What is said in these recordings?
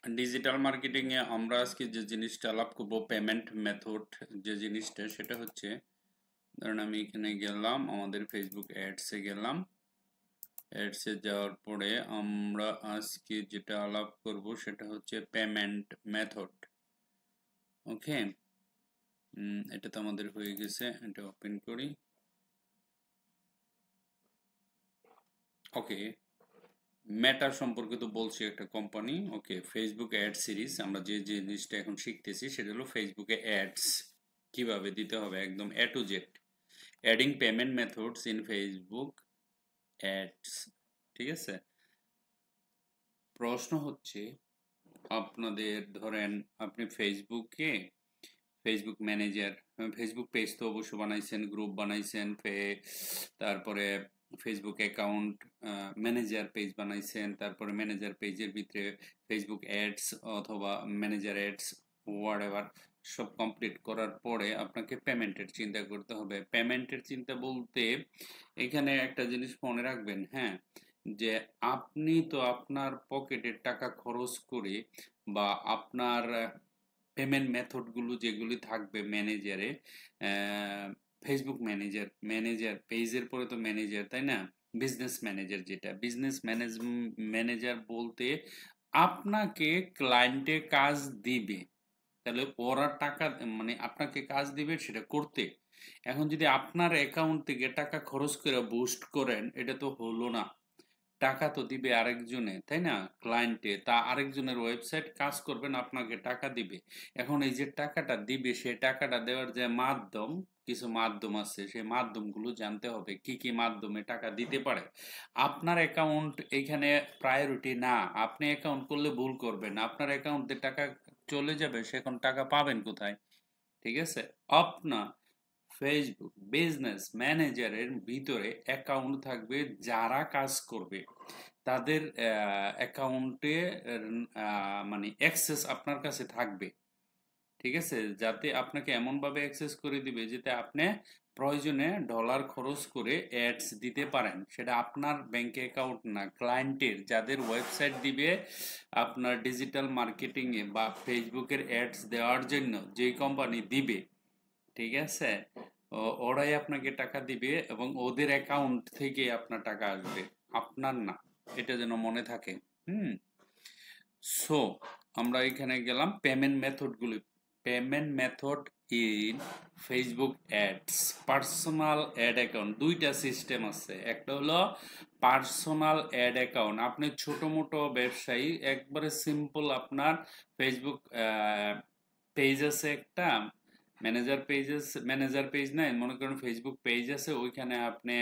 Digital marketing এ আমরা আজকে যে জিনিসটা আলাপ করব পেমেন্ট মেথড, যে জিনিসটা সেটা হচ্ছে, ধরুন আমি এখানে গেলাম, আমাদের ফেসবুক অ্যাডসে গেলাম। অ্যাডসে যাওয়ার পরে আমরা আজকে যেটা আলাপ করব সেটা হচ্ছে পেমেন্ট মেথড। ওকে, এটা তো আমাদের হয়ে গেছে, এটা ওপেন করি। ওকে, মেটা সম্পর্কে তো বলছি একটা কোম্পানি। ওকে, ফেসবুক অ্যাড সিরিজ, আমরা যে জিনিসটা এখন শিখতেছি সেটা হলো ফেসবুকে অ্যাডস কিভাবে দিতে হবে, একদম A to Z. Adding payment methods in Facebook ads. ঠিক আছে, প্রশ্ন হচ্ছে আপনাদের, ধরেন আপনি ফেসবুক ম্যানেজার, ফেসবুক পেজ তো অবশ্য বানাইছেন, গ্রুপ বানাইছেন, তারপরে ফেসবুক অ্যাকাউন্ট ম্যানেজার পেজ বানাইছেন, তারপরে ম্যানেজার পেজের ভিতরে ফেসবুক অ্যাডস অথবা ম্যানেজার অ্যাডস হোয়াট এভার সব কমপ্লিট করার পরে আপনাকে পেমেন্টের চিন্তা করতে হবে। পেমেন্টের চিন্তা বলতে এখানে একটা জিনিস মনে রাখবেন, হ্যাঁ, যে আপনি তো আপনার পকেটের টাকা খরচ করে বা আপনার পেমেন্ট মেথডগুলো যেগুলি থাকবে ম্যানেজারে, ফেসবুক ম্যানেজার পেজের পরে তো ম্যানেজার, তাই না? বিজনেস ম্যানেজার, যেটা বিজনেস ম্যানেজার বলতে আপনাকে ক্লায়েন্টে কাজ দিবে, তাহলে ওরা টাকা মানে আপনাকে কাজ দিবে সেটা করতে। এখন যদি আপনার অ্যাকাউন্ট থেকে টাকা খরচ করে বুস্ট করেন, এটা তো হলো না। টাকা তো দিবে আরেকজনে, তাই না? ক্লায়েন্টে, তা আরেকজনের ওয়েবসাইট কাজ করবেন, আপনাকে টাকা দিবে। এখন এই যে টাকাটা দিবে, সেই টাকাটা দেওয়ার যে মাধ্যম, কিছু মাধ্যম আছে, সেই মাধ্যমগুলো জানতে হবে কি কি মাধ্যমে টাকা দিতে পারে। আপনার অ্যাকাউন্ট এখানে প্রায়োরিটি না, আপনি অ্যাকাউন্ট করলে ভুল করবেন, আপনার অ্যাকাউন্টে টাকা চলে যাবে, সেখন টাকা পাবেন কোথায়? ঠিক আছে, আপনার ফেসবুক বিজনেস ম্যানেজারের ভিতরে অ্যাকাউন্ট থাকবে, যারা কাজ করবে তাদের অ্যাকাউন্টে মানে অ্যাক্সেস আপনার কাছে থাকবে। ঠিক আছে, যাতে আপনাকে এমনভাবে অ্যাক্সেস করে দিবে যাতে আপনি প্রয়োজনে ডলার খরচ করে অ্যাডস দিতে পারেন। সেটা আপনার ব্যাংক অ্যাকাউন্ট না, ক্লায়েন্টের, যাদের ওয়েবসাইট দিবে আপনার ডিজিটাল মার্কেটিংয়ে বা ফেসবুকের অ্যাডস দেওয়ার জন্য যেই কোম্পানি দিবে, ঠিক আছে, ওরাই আপনাকে টাকা দিবে এবং ওদের অ্যাকাউন্ট থেকে আপনার টাকা আসবে, আপনার না। এটা যেন মনে থাকে। হুম, সো আমরা এখানে গেলাম পেমেন্ট মেথডগুলি। Payment method in Facebook ads, personal ad account, দুইটা সিস্টেম আছে। একটা হলো পার্সোনাল অ্যাড অ্যাকাউন্ট, আপনি ছোট মোটো ব্যবসায়ী, একবারে সিম্পল, আপনার ফেসবুক পেজ আছে একটা, ম্যানেজার পেজ নাই, মনে করেন ফেসবুক পেজ আছে, ওইখানে আপনি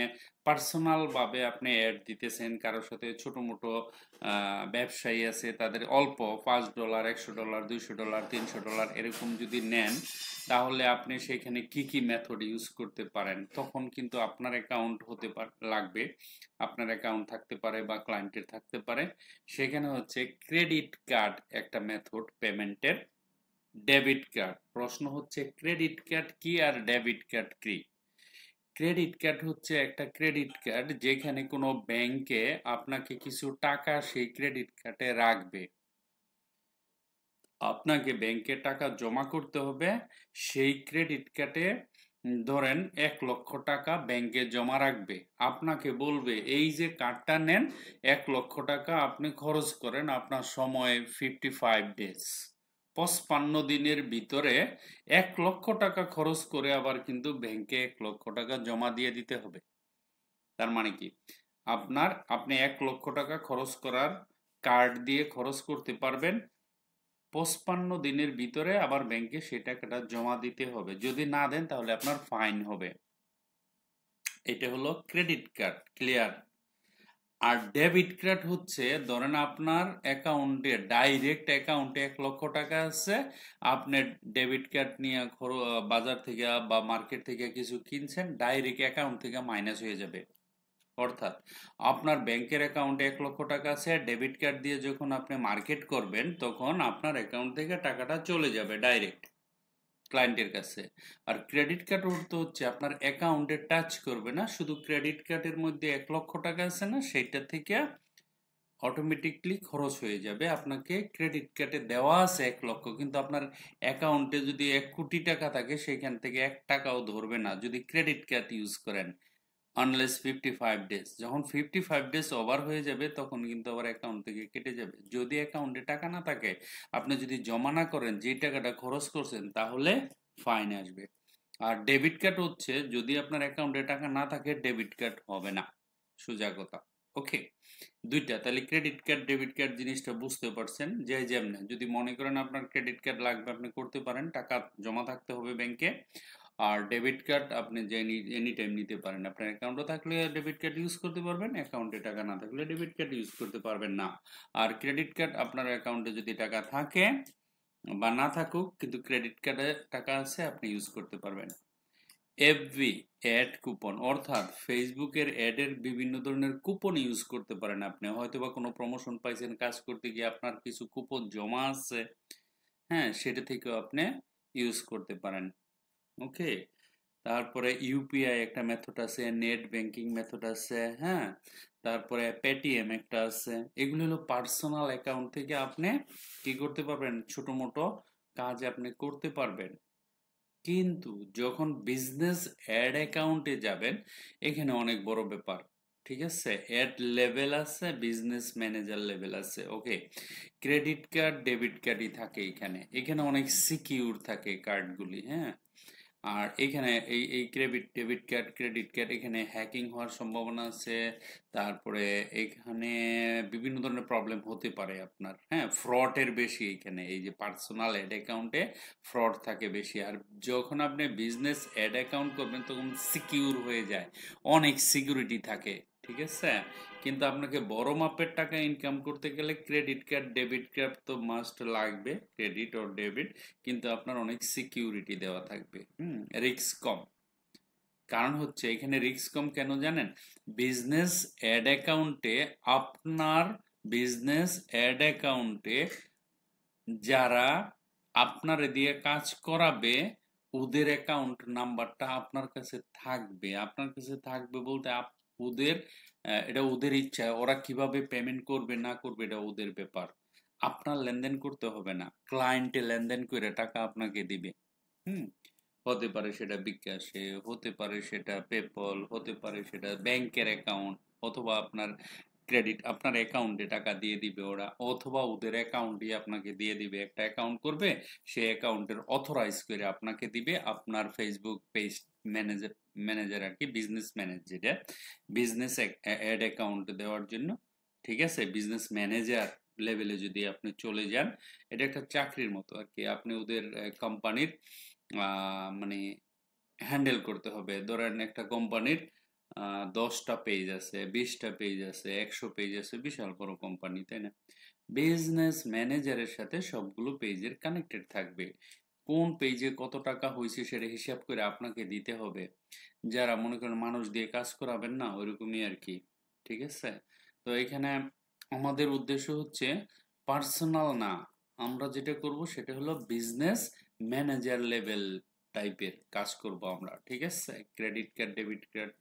পার্সোনাল ভাবে আপনি অ্যাড দিতেছেন কারোর সাথে। ছোট মোটো ব্যবসায়ী আছে, তাদের অল্প $5, $100, $200, $300 এরকম যদি নেন, তাহলে আপনি সেখানে কি কি মেথড ইউজ করতে পারেন। তখন কিন্তু আপনার অ্যাকাউন্ট হতে লাগবে, আপনার অ্যাকাউন্ট থাকতে পারে বা ক্লায়েন্টের থাকতে পারে। সেখানে হচ্ছে ক্রেডিট কার্ড একটা মেথড পেমেন্টের, ডেবিট কার্ড। প্রশ্ন হচ্ছে ক্রেডিট কার্ড কি আর ডেবিট কার্ড কি? ক্রেডিট কার্ড হচ্ছে একটা ক্রেডিট কার্ড যেখানে কোনো ব্যাংকে আপনাকে কিছু টাকা সেই ক্রেডিট কার্ডে রাখবে, আপনাকে ব্যাংকে টাকা জমা করতে হবে সেই ক্রেডিট কার্ডে। ধরেন 1 লক্ষ টাকা ব্যাংকে জমা রাখবে, আপনাকে বলবে এই যে কার্ডটা নেন, 1 লক্ষ টাকা আপনি খরচ করেন আপনার সময় 55 ডেজ, 55 দিনের ভিতরে 1 লক্ষ টাকা খরচ করে আবার কিন্তু ব্যাংকে 1 লক্ষ টাকা জমা দিয়ে দিতে হবে। তার মানে কি, আপনি 1 লক্ষ টাকা খরচ করার, কার্ড দিয়ে খরচ করতে পারবেন, 55 দিনের ভিতরে আবার ব্যাংকে সেই টাকাটা জমা দিতে হবে, যদি না দেন তাহলে আপনার ফাইন হবে। এটা হলো ক্রেডিট কার্ড, ক্লিয়ার? আর ডেবিট কার্ড হচ্ছে, ধরেন আপনার অ্যাকাউন্টে, ডাইরেক্ট অ্যাকাউন্টে 1 লক্ষ টাকা আছে, আপনি ডেবিট কার্ড নিয়ে বাজার থেকে বা মার্কেট থেকে কিছু কিনছেন, ডাইরেক্ট অ্যাকাউন্ট থেকে মাইনাস হয়ে যাবে। অর্থাৎ আপনার ব্যাংকের অ্যাকাউন্টে 1 লক্ষ টাকা আছে, ডেবিট কার্ড দিয়ে যখন আপনি মার্কেট করবেন তখন আপনার অ্যাকাউন্ট থেকে টাকাটা চলে যাবে ডাইরেক্ট ক্লায়েন্টের কাছে। আর ক্রেডিট কার্ড অর্থ হচ্ছে আপনার অ্যাকাউন্টে টাচ করবে না, শুধু ক্রেডিট কার্ডের মধ্যে 1 লক্ষ টাকা আছে না, সেইটা থেকে অটোমেটিকলি খরচ হয়ে যাবে। আপনাকে ক্রেডিট কার্ডে দেওয়া আছে 1 লক্ষ, কিন্তু আপনার অ্যাকাউন্টে যদি 1 কোটি টাকা থাকে সেখান থেকে 1 টাকাও ধরবে না যদি ক্রেডিট কার্ড ইউজ করেন, আনলেস 55 ডেজ। যখন 55 ডেজ ওভার হয়ে যাবে তখন কিন্তু আবার অ্যাকাউন্ট থেকে কেটে যাবে। যদি অ্যাকাউন্টে টাকা না থাকে, আপনি যদি জমা না করেন, যে টাকাটা খরচ করছেন, তাহলে ফাইন আসবে। আর ডেবিট কার্ড হচ্ছে, যদি আপনার অ্যাকাউন্টে টাকা না থাকে ডেবিট কার্ড হবে না, সোজা কথা। ওকে, দুইটা। তাহলে ক্রেডিট কার্ড ডেবিট কার্ড জিনিসটা বুঝতে পারছেন। যে যেমন যদি মনে করেন আপনার ক্রেডিট কার্ড লাগবে, আপনি করতে পারেন, টাকা জমা থাকতে হবে ব্যাংকে। আর ডেবিট কার্ড আপনি যে এনি টাইম নিতে পারেন। আপনার অ্যাকাউন্টে থাকলে ডেবিট কার্ড ইউজ করতে পারবেন, অ্যাকাউন্টে টাকা না থাকলে ডেবিট কার্ড ইউজ করতে পারবেন না। আর ক্রেডিট কার্ড আপনার অ্যাকাউন্টে যদি টাকা থাকে বা না থাকুক, কিন্তু ক্রেডিট কার্ডে টাকা আছে, আপনি ইউজ করতে পারবেন। এফবি অ্যাড কুপন, অর্থাৎ ফেসবুকের অ্যাডের বিভিন্ন ধরনের কুপন ইউজ করতে পারেন। আপনি হয়তো বা কোনো প্রমোশন পাইছেন, কাজ করতে গিয়ে আপনার কিছু কুপন জমা আছে, হ্যাঁ, সেটা থেকেও আপনি ইউজ করতে পারেন। ওকে, তারপরে ইউপিআই একটা মেথড আছে, নেট ব্যাংকিং মেথড আছে, হ্যাঁ, তারপরে পেটিএম একটা আছে। এগুলো হলো পার্সোনাল অ্যাকাউন্ট থেকে আপনি কি করতে পারবেন, ছোট মোটো কাজ আপনি করতে পারবেন। কিন্তু যখন বিজনেস অ্যাড অ্যাকাউন্টে যাবেন, এখানে অনেক বড় ব্যাপার। ঠিক আছে, অ্যাড লেভেল আছে, বিজনেস ম্যানেজার লেভেল আছে। ওকে, ক্রেডিট কার্ড ডেবিট কার্ডই থাকে এখানে। এখানে অনেক সিকিউর থাকে কার্ডগুলি, হ্যাঁ। আর এখানে এই ডেবিট কার্ড ক্রেডিট কার্ড এখানে হ্যাকিং হওয়ার সম্ভাবনা আছে। তারপরে এখানে বিভিন্ন ধরনের প্রবলেম হতে পারে আপনার, হ্যাঁ, ফ্রডের বেশি এখানে। এই যে পার্সোনাল অ্যাড অ্যাকাউন্টে ফ্রড থাকে বেশি। আর যখন আপনি বিজনেস অ্যাড অ্যাকাউন্ট করবেন তখন সিকিউর হয়ে যায়, অনেক সিকিউরিটি থাকে। ঠিক আছে, কিন্তু আপনাকে বড় মাপের টাকা ইনকাম করতে গেলে ক্রেডিট কার্ড ডেবিট কার্ড তো মাস্ট লাগবে, ক্রেডিট ও ডেবিট। কিন্তু আপনার অনেক সিকিউরিটি দেওয়া থাকবে, রিস্ক কম। কারণ হচ্ছে এখানে রিস্ক কম কেন জানেন? বিজনেস অ্যাড অ্যাকাউন্টে আপনার বিজনেস অ্যাড অ্যাকাউন্টে যারা আপনার দিয়ে কাজ করাবে, ওদের অ্যাকাউন্ট নাম্বারটা আপনার কাছে থাকবে। আপনার কাছে থাকবে বলতে ওদের এটা ওদের ইচ্ছা, ওরা কিভাবে পেমেন্ট করবে না করবে এটা ওদের ব্যাপার। আপনার লেনদেন করতে হবে না, ক্লায়েন্টে লেনদেন করে টাকা আপনাকে দিবে। হুম, হতে পারে সেটা বিকাশে, হতে পারে সেটা পেপল, হতে পারে সেটা ব্যাংকের অ্যাকাউন্ট, অথবা আপনার ক্রেডিট আপনার অ্যাকাউন্টে টাকা দিয়ে দিবে ওরা, অথবা ওদের অ্যাকাউন্টে আপনাকে দিয়ে দিবে। একটা অ্যাকাউন্ট করবে, সেই অ্যাকাউন্টের অথরাইজ করে আপনাকে দিবে আপনার ফেসবুক পেজ ম্যানেজার ম্যানেজার আর কি, বিজনেস ম্যানেজার, যেটা বিজনেস অ্যাড অ্যাকাউন্ট দেওয়ার জন্য। ঠিক আছে, বিজনেস ম্যানেজার লেভেলে যদি আপনি চলে যান, এটা একটা চাকরির মতো আর কি। আপনি ওদের কোম্পানির মানে হ্যান্ডেল করতে হবে। ধরেন একটা কোম্পানির 10টা পেজ আছে, 20টা পেজ আছে, 100 পেজ আছে, বিশাল বড় কোম্পানি, তাই না? বিজনেস ম্যানেজারের সাথে সবগুলো পেজের কানেক্টেড থাকবে। কোন পেজে কত টাকা হয়েছে সেটা হিসাব করে আপনাকে দিতে হবে। যারা মনে করেন মানুষ দিয়ে কাজ করাবেন না, ওইরকমই আর কি। ঠিক আছে, তো এখানে আমাদের উদ্দেশ্য হচ্ছে পার্সোনাল না, আমরা যেটা করব সেটা হলো বিজনেস ম্যানেজার লেভেল টাইপের কাজ করব আমরা। ঠিক আছে, ক্রেডিট কার্ড ডেবিট কার্ড,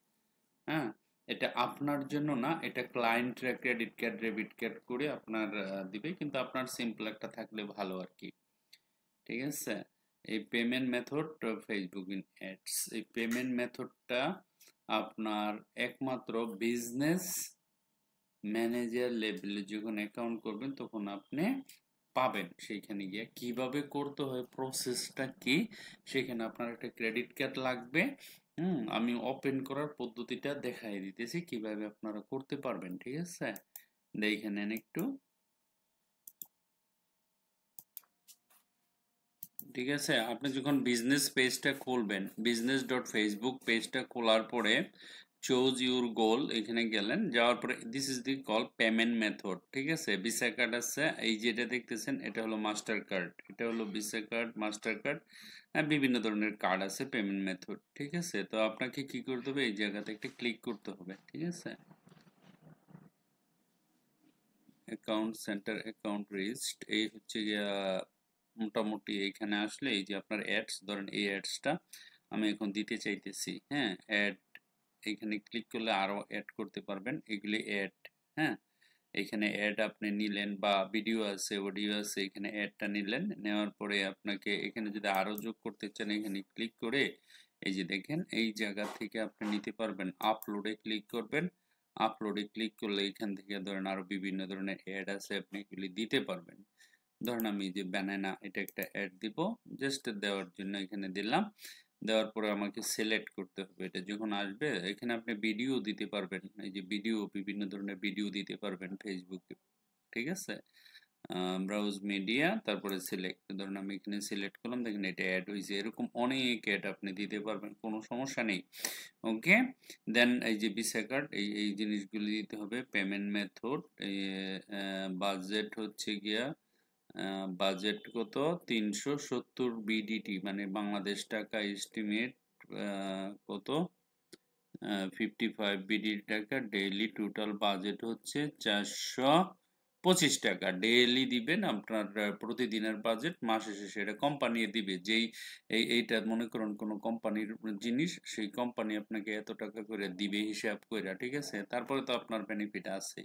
হ্যাঁ, এটা আপনার জন্য না, এটা ক্লায়েন্টরা ক্রেডিট কার্ড ডেবিট কার্ড করে আপনার দিবে, কিন্তু আপনার সিম্পল একটা থাকলে ভালো আর কি। ঠিক আছে, এই payment method Facebook in ads, এই পেমেন্ট মেথডটা আপনার একমাত্র বিজনেস ম্যানেজার লেভেলে যখন অ্যাকাউন্ট করবেন তখন আপনি পাবেন। সেইখানে গিয়ে কিভাবে করতে হয়, প্রসেসটা কি, সেখানে আপনার একটা ক্রেডিট কার্ড লাগবে। আমি ওপেন করার পদ্ধতিটা দেখাই দিতেছি কিভাবে আপনারা করতে পারবেন। ঠিক আছে, দেখে নেন একটু। ঠিক আছে, আপনি যখন বিজনেস পেজটা খুলবেন, বিজনেস ডট ফেসবুক পেজটা খোলার পরে চুজ ইউর গোল এখানে গেলেন, যাওয়ার পরে this is the call payment method. ঠিক আছে, ভিসা কার্ড আছে, এই যেটা দেখতেছেন এটা হলো মাস্টার কার্ড, এটা হলো ভিসা কার্ড, মাস্টার কার্ড, বিভিন্ন ধরনের কার্ড আছে পেমেন্ট মেথড। ঠিক আছে, তো আপনাকে কি করতে হবে, এই জায়গাতে একটা ক্লিক করতে হবে। ঠিক আছে, অ্যাকাউন্ট সেন্টার, অ্যাকাউন্ট রিস্ট, এই হচ্ছে গিয়া মোটামুটি এইখানে আসলে এই যে আপনার অ্যাডস, ধরেন এই অ্যাডসটা আমি এখন দিতে চাইতেছি, হ্যাঁ, অ্যাড, এইখানে ক্লিক করলে আরো অ্যাড করতে পারবেন, এগুলি অ্যাড, হ্যাঁ, এখানে অ্যাড আপনি নিলেন বা ভিডিও আছে অডিও আছে এখানে অ্যাডটা নিলেন নেওয়ার পরে আপনাকে এখানে যদি আরো যোগ করতে চান এখানে ক্লিক করে এই যে দেখেন এই জায়গা থেকে আপনি নিতে পারবেন আপলোডে ক্লিক করবেন আপলোডে ক্লিক করলে এখান থেকে ধরেন আরো বিভিন্ন ধরনের অ্যাড আছে আপনি এগুলি দিতে পারবেন ধরেন আমি যে ব্যানানা এটা একটা অ্যাড দিব জাস্ট দেওয়ার জন্য এখানে দিলাম দেওয়ার পরে আমাকে সিলেক্ট করতে হবে এটা যখন আসবে এখানে আপনি ভিডিও দিতে পারবেন এই যে ভিডিও বিভিন্ন ধরনের ভিডিও দিতে পারবেন ফেসবুকে ঠিক আছে ব্রাউজ মিডিয়া তারপরে সিলেক্ট ধরুন আমি এখানে সিলেক্ট করলাম দেখেন এটা অ্যাড হয়েছে এরকম অনেক অ্যাড আপনি দিতে পারবেন কোনো সমস্যা নেই ওকে দেন এই যে ভিসা কার্ড এই জিনিসগুলি দিতে হবে পেমেন্ট মেথড বাজেট হচ্ছে গিয়া বাজেট কত 370 বিডিটি মানে বাংলাদেশ টাকা এস্টিমেট কত 55 বিডিটি টাকা ডেইলি টোটাল বাজেট হচ্ছে 425 টাকা ডেইলি দিবেন আপনার প্রতিদিনের বাজেট মাসে শেষে এটা কোম্পানি দিবে যেই এইটা মনে করুন কোনো কোম্পানির জিনিস সেই কোম্পানি আপনাকে এত টাকা করে দিবে হিসাব করে ঠিক আছে তারপরে তো আপনার বেনিফিট আছে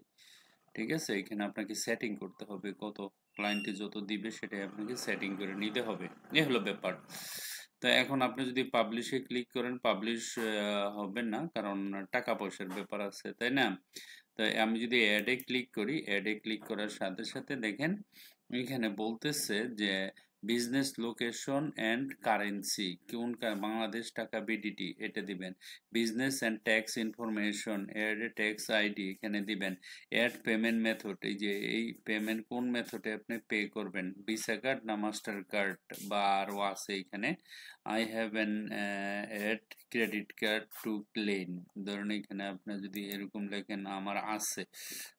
ঠিক আছে এখানে আপনাকে সেটিং করতে হবে কত ক্লায়েন্টে যত দিবে সেটাই আপনাকে সেটিং করে নিতে হবে এই হলো ব্যাপার তো এখন আপনি যদি পাবলিশে ক্লিক করেন পাবলিশ হবে না কারণ টাকা পয়সার ব্যাপার আছে তাই না তো আমি যদি অ্যাডে ক্লিক করি অ্যাডে ক্লিক করার সাথে সাথে দেখেন এখানে বলতেছে যে বিজনেস লোকেশন অ্যান্ড কারেন্সি কোন বাংলাদেশ টাকা বিডিটি এটা দিবেন business and tax information add tax ID এখানে দিবেন অ্যাড পেমেন্ট মেথড এই যে এই পেমেন্ট কোন মেথডে আপনি পে করবেন ভিসা কার্ড না মাস্টার কার্ড বা আরও আছে এখানে I have an add credit card to claim ধরুন এখানে আপনার যদি এরকম লেখেন আমার আছে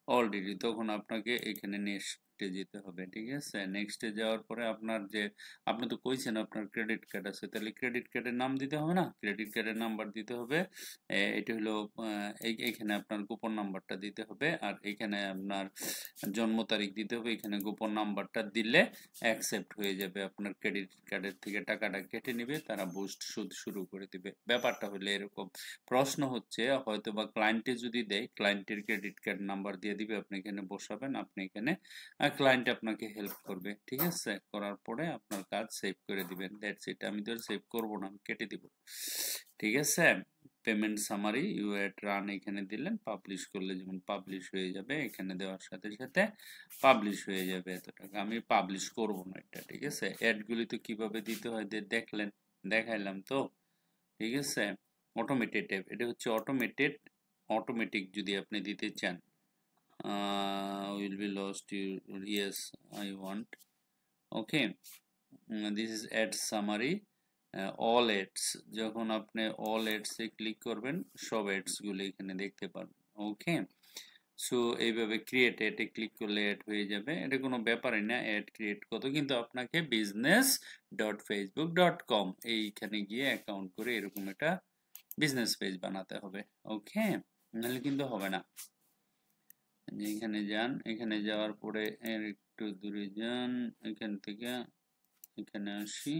অলরেডি তখন আপনাকে এখানে নেক্সটে যেতে হবে ঠিক আছে নেক্সটে যাওয়ার পরে আপনার যে আপনি তো কইছেন আপনার ক্রেডিট কার্ড আছে তাহলে ক্রেডিট কার্ডের নাম দিতে হবে না ক্রেডিট কার্ডের নাম্বার দিতে হবে এটা হলো এইখানে আপনার গোপন নাম্বারটা দিতে হবে আর এখানে আপনার জন্ম তারিখ দিতে হবে এখানে গোপন নাম্বারটা দিলে অ্যাকসেপ্ট হয়ে যাবে আপনার ক্রেডিট কার্ডের থেকে টাকাটা কেটে নেবে তারা বুস্ট সুদ শুরু করে দিবে ব্যাপারটা হলো এরকম প্রশ্ন হচ্ছে হয়তো বা ক্লায়েন্টে যদি দেয় ক্লায়েন্টের ক্রেডিট কার্ড নাম্বার দিয়ে দিবে আপনি এখানে বসাবেন আপনি এখানে ক্লায়েন্ট আপনাকে হেল্প করবে ঠিক আছে করার পরে আপনার কাজ সেভ করে দিবেন দ্যাটস ইট আমি তো সেভ করব না আমি কেটে দিব ঠিক আছে পেমেন্ট সামারি ইউ এট রান এখানে দিলেন পাবলিশ করলে যেমন পাবলিশ হয়ে যাবে এখানে দেওয়ার সাথে সাথে পাবলিশ হয়ে যাবে এত টাকা আমি পাবলিশ করব না এটা ঠিক আছে অ্যাডগুলি তো কিভাবে দিতে হয় দেখলেন দেখাইলাম তো ঠিক আছে অটোমেটেড ট্যাব এটা হচ্ছে অটোমেটিক যদি আপনি দিতে চান will be lost you yes I want okay this is add summary all ads যখন আপনি all ads এ ক্লিক করবেন সব ads গুলো এখানে দেখতে পারবেন ওকে সো এইভাবে ক্রিয়েট এতে ক্লিক করলে অ্যাড হয়ে যাবে এটা কোনো ব্যাপারই না অ্যাড ক্রিয়েট কত কিন্তু আপনাকে business.facebook.com এইখানে গিয়ে অ্যাকাউন্ট করে এরকম একটা বিজনেস পেজ বানাতে হবে ওকে নাহলে কিন্তু হবে না এখানে যান এখানে যাওয়ার পরে একটু দূরে যান এখান থেকে এখানে আসি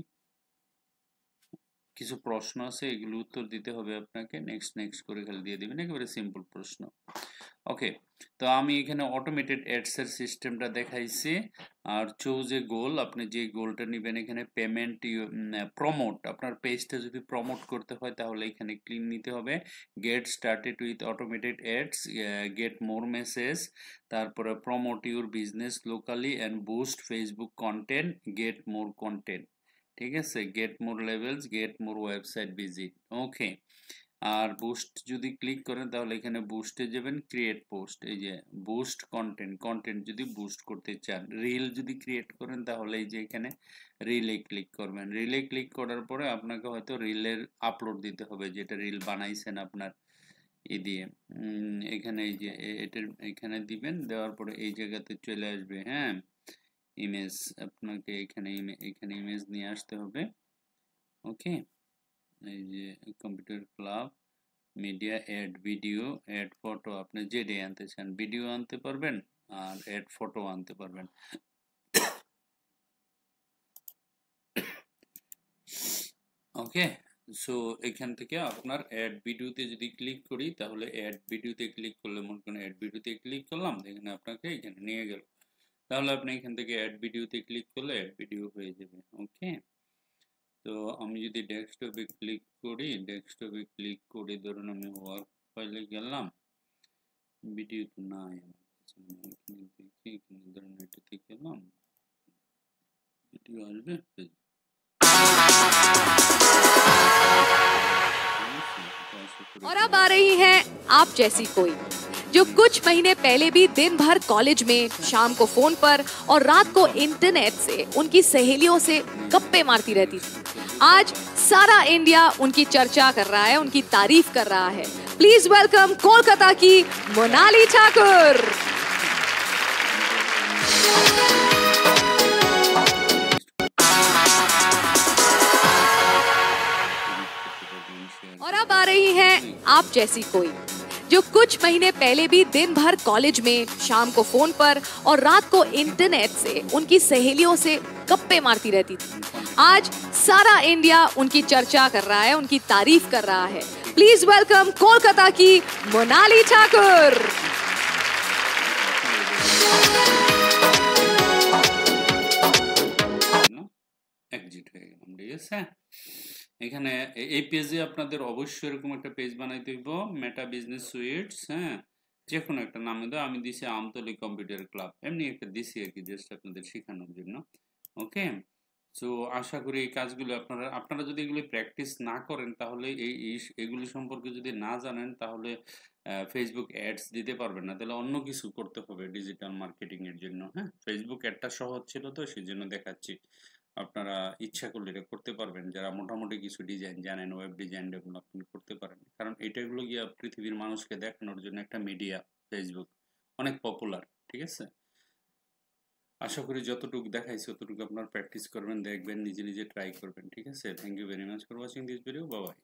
কিছু প্রশ্ন আছে এগুলো উত্তর দিতে হবে আপনাকে নেক্সট করে খালি দিয়ে দিবেন একেবারে সিম্পল প্রশ্ন ওকে তো আমি এখানে অটোমেটেড অ্যাডস এর সিস্টেমটা দেখাইছি আর চুজ এ গোল আপনি যে গোলটা নেবেন এখানে পেমেন্ট প্রমোট আপনার পেজটা যদি প্রমোট করতে হয় তাহলে এখানে ক্লিক নিতে হবে get started with automated ads get more message তারপরে promote your business locally and boost Facebook content get more content ঠিক আছে get more levels get more website visit okay আর বুস্ট যদি ক্লিক করেন তাহলে এখানে বুস্টে যাবেন ক্রিয়েট পোস্ট এই যে বুস্ট কন্টেন্ট যদি বুস্ট করতে চান রিল যদি ক্রিয়েট করেন তাহলে এই যে এখানে রিলে ক্লিক করবেন রিলে ক্লিক করার পরে আপনাকে হয়তো রিলের আপলোড দিতে হবে যেটা রিল বানাইছেন আপনার ই দিয়ে এখানে এই যে এটার এখানে দিবেন দেওয়ার পরে এই জায়গাতে চলে আসবে হ্যাঁ ইমেজ আপনাকে এখানে ইমেজ নিয়ে আসতে হবে ওকে এই যে computer club media add video add photo আপনি যেটাই আনতে চান ভিডিও আনতে পারবেন আর অ্যাড ফটো আনতে পারবেন ওকে সো এখান থেকে আপনার অ্যাড ভিডিওতে যদি ক্লিক করি তাহলে অ্যাড ভিডিওতে ক্লিক করলে মনে করেন অ্যাড ভিডিওতে ক্লিক করলাম, এখানে আপনাকে এখানে নিয়ে গেল। তাহলে আপনি এখান থেকে অ্যাড ভিডিওতে ক্লিক করলে অ্যাড ভিডিও হয়ে যাবে। ওকে, তো আমি যদি ডেস্কটপে ক্লিক করি, ডেস্কটপে ক্লিক করে ধরুন আমি ওয়ার্ক ফাইলে গেলাম, ভিডিও তো নাই আমার কাছে, আমি এখানে দেখি, এখানে ধরুন এটাতে গেলাম, ভিডিও আসবে। और अब आ रही हैं आप जैसी कोई, जो कुछ महीने पहले भी दिन भर कॉलेज में, शाम को फोन पर और रात को इंटरनेट से उनकी सहेलियों से गप्पे मारती रहती थी। आज सारा इंडिया उनकी चर्चा कर रहा है, उनकी तारीफ कर रहा है। प्लीज वेलकम कोलकाता की मोनाली ठाकुर। और अब आ रही हैं आप जैसी कोई, जो कुछ महीने पहले भी दिन भर कॉलेज में, शाम को फोन पर और रात को इंटरनेट से उनकी सहेलियों से गप्पे मारती रहती थी। आज सारा इंडिया उनकी चर्चा कर रहा है, उनकी तारीफ कर रहा है। प्लीज वेलकम कोलकाता की मोनाली ठाकुर। এক্সিট হয়ে গেলাম, ঠিক আছে। এখানে এই পেজে আপনাদের অবশ্যই এরকম একটা পেজ বানাইতে হইব, মেটা বিজনেস সুইটস, হ্যাঁ, যে কোনো একটা নামে দাও। আমি দিছি আমতলী কম্পিউটার ক্লাব, এমনি একটা দিছি আর কি, জাস্ট আপনাদের শেখানোর জন্য। ওকে, সো আশা করি এই কাজগুলো আপনারা যদি এগুলো প্র্যাকটিস না করেন, তাহলে এগুলি সম্পর্কে যদি না জানেন, তাহলে ফেসবুক অ্যাডস দিতে পারবেন না, তাহলে অন্য কিছু করতে হবে ডিজিটাল মার্কেটিং এর জন্য। হ্যাঁ, ফেসবুক অ্যাডটা সহজ ছিল তো সেই জন্য দেখাচ্ছি, আপনারা ইচ্ছা করলে এটা করতে পারবেন, যারা মোটামুটি কিছু ডিজাইন জানেন, ওয়েব ডিজাইন ডেভেলপমেন্ট করতে পারেন, কারণ এটাগুলো গিয়ে পৃথিবীর মানুষকে দেখানোর জন্য একটা মিডিয়া, ফেসবুক অনেক পপুলার, ঠিক আছে। আশা করি যতটুকু দেখাইছি ততটুকু আপনার প্র্যাকটিস করবেন, দেখবেন, নিজে নিজে ট্রাই করবেন, ঠিক আছে। Thank you very much for watching this video, bye by.